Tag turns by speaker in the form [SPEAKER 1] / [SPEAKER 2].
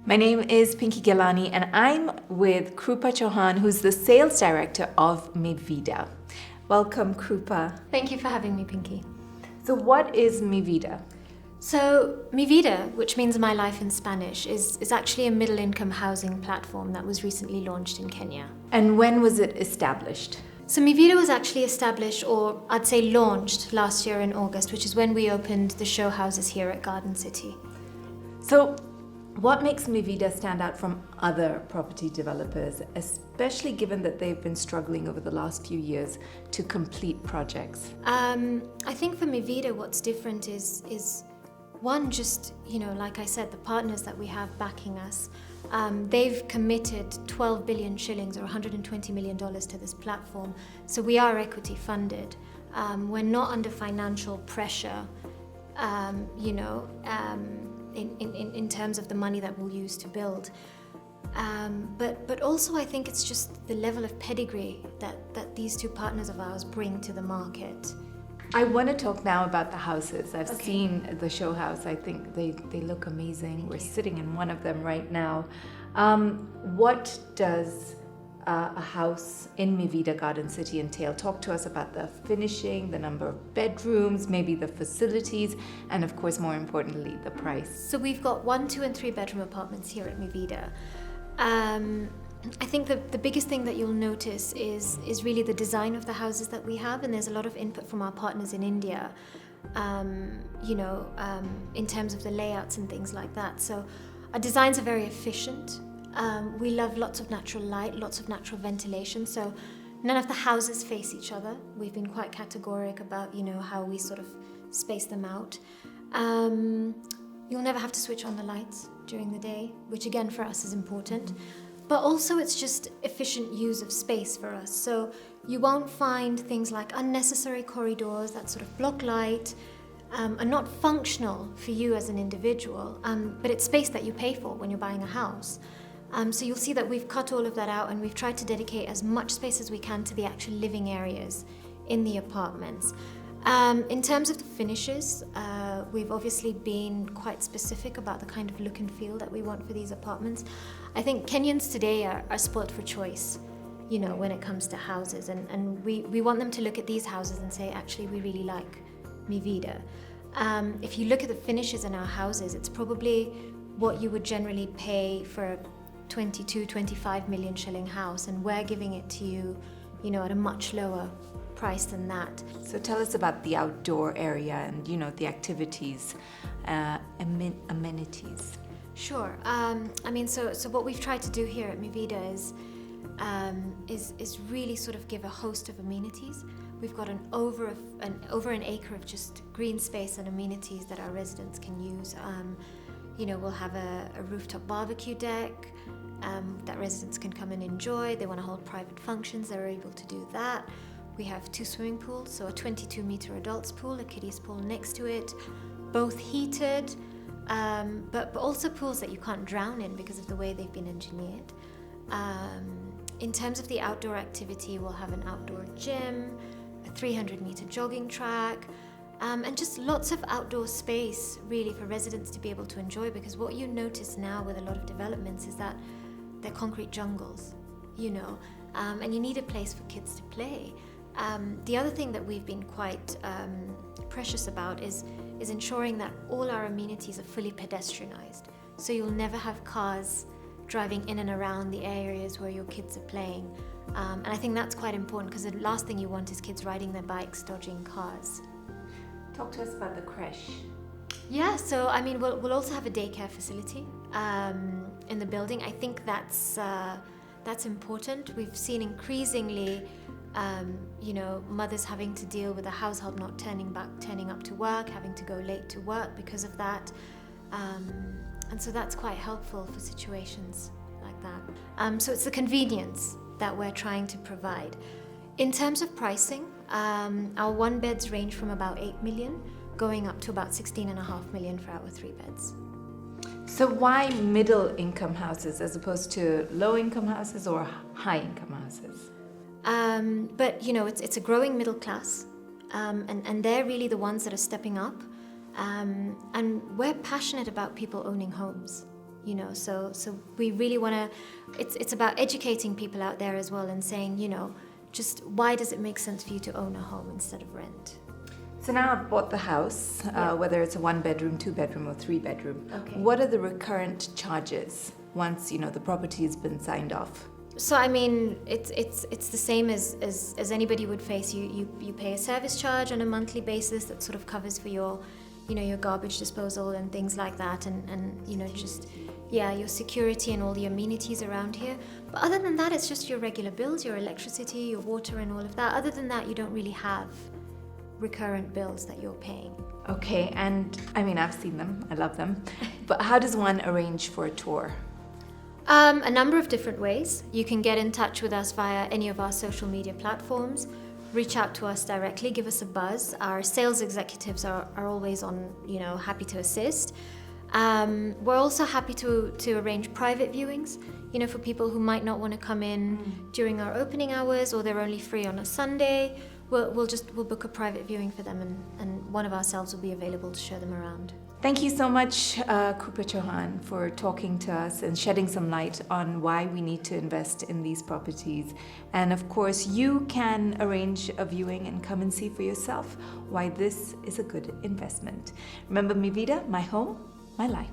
[SPEAKER 1] My name is Pinky Gilani and I'm with Krupa Chohan, who's the sales director of Mi Vida. Welcome, Krupa.
[SPEAKER 2] Thank you for having me, Pinky.
[SPEAKER 1] So what is Mi Vida?
[SPEAKER 2] So, Mi Vida, which means my life in Spanish, is actually a middle-income housing platform that was recently launched in Kenya.
[SPEAKER 1] And when was it established?
[SPEAKER 2] So Mi Vida was actually established, or I'd say launched, last year in August, which is when we opened the show houses here at Garden City.
[SPEAKER 1] So what makes Mi Vida stand out from other property developers, especially given that they've been struggling over the last few years to complete projects?
[SPEAKER 2] I think for Mi Vida, what's different is one, just, like I said, the partners that we have backing us. They've committed 12 billion shillings or $120 million to this platform. So we are equity funded. We're not under financial pressure, in terms of the money that we'll use to build. But also I think it's just the level of pedigree that these two partners of ours bring to the market.
[SPEAKER 1] I want to talk now about the houses. I've seen the show house. I think they look amazing. We're sitting in one of them right now. What does a house in Mi Vida Garden City entail? Talk to us about the finishing, the number of bedrooms, maybe the facilities, and of course, more importantly, the price.
[SPEAKER 2] So we've got 1, 2, and 3 bedroom apartments here at Mi Vida. I think the biggest thing that you'll notice is really the design of the houses that we have, and there's a lot of input from our partners in India, in terms of the layouts and things like that. So our designs are very efficient. We love lots of natural light, lots of natural ventilation, so none of the houses face each other. We've been quite categoric about, how we sort of space them out. You'll never have to switch on the lights during the day, which again for us is important. But also it's just efficient use of space for us. So you won't find things like unnecessary corridors that sort of block light, are not functional for you as an individual, but it's space that you pay for when you're buying a house. So you'll see that we've cut all of that out and we've tried to dedicate as much space as we can to the actual living areas in the apartments. In terms of the finishes, we've obviously been quite specific about the kind of look and feel that we want for these apartments. I think Kenyans today are spoilt for choice, when it comes to houses, and we want them to look at these houses and say, actually, we really like Mi Vida. If you look at the finishes in our houses, it's probably what you would generally pay for a 22, 25 million shilling house, and we're giving it to you, at a much lower price than that.
[SPEAKER 1] So tell us about the outdoor area and, the activities, amenities.
[SPEAKER 2] Sure. So what we've tried to do here at Mi Vida is really sort of give a host of amenities. We've got over an acre of just green space and amenities that our residents can use. We'll have a rooftop barbecue deck that residents can come and enjoy. They want to hold private functions, they're able to do that. We have 2 swimming pools, so a 22-meter adults pool, a kiddies pool next to it, both heated, but also pools that you can't drown in because of the way they've been engineered. In terms of the outdoor activity, we'll have an outdoor gym, a 300-meter jogging track, and just lots of outdoor space really for residents to be able to enjoy, because what you notice now with a lot of developments is that they're concrete jungles, and you need a place for kids to play. The other thing that we've been quite precious about is ensuring that all our amenities are fully pedestrianized. So you'll never have cars driving in and around the areas where your kids are playing. And I think that's quite important, because the last thing you want is kids riding their bikes, dodging cars.
[SPEAKER 1] Talk to us about the creche.
[SPEAKER 2] Yeah, so we'll also have a daycare facility in the building. I think that's important. We've seen increasingly mothers having to deal with a household not turning up to work, having to go late to work because of that. And so that's quite helpful for situations like that. So it's the convenience that we're trying to provide. In terms of pricing, our 1 beds range from about 8 million, going up to about 16.5 million for our 3 beds.
[SPEAKER 1] So why middle income houses as opposed to low income houses or high income houses?
[SPEAKER 2] But it's a growing middle class, and they're really the ones that are stepping up. And we're passionate about people owning homes. you know. So we really want to, it's about educating people out there as well and saying, you know, just why does it make sense for you to own a home instead of rent?
[SPEAKER 1] So now I've bought the house,
[SPEAKER 2] Yeah.
[SPEAKER 1] whether it's a 1-bedroom, 2-bedroom, or 3-bedroom.
[SPEAKER 2] Okay.
[SPEAKER 1] What are the recurrent charges once, you know, the property has been signed off?
[SPEAKER 2] So I mean, it's the same as anybody would face. You pay a service charge on a monthly basis that sort of covers for your, you know, your garbage disposal and things like that, and you know, just, yeah, your security and all the amenities around here. But other than that, it's just your regular bills, your electricity, your water, and all of that. Other than that, you don't really have recurrent bills that you're paying.
[SPEAKER 1] Okay, and I mean, I've seen them, I love them, but how does one arrange for a tour?
[SPEAKER 2] A number of different ways. You can get in touch with us via any of our social media platforms, reach out to us directly, give us a buzz. Our sales executives are always on, you know, happy to assist. We're also happy to arrange private viewings, you know, for people who might not want to come in during our opening hours, or they're only free on a Sunday. We'll book a private viewing for them, and one of ourselves will be available to show them around.
[SPEAKER 1] Thank you so much, Krupa Chohan, for talking to us and shedding some light on why we need to invest in these properties. And of course, you can arrange a viewing and come and see for yourself why this is a good investment. Remember, Mi Vida, my home, my life.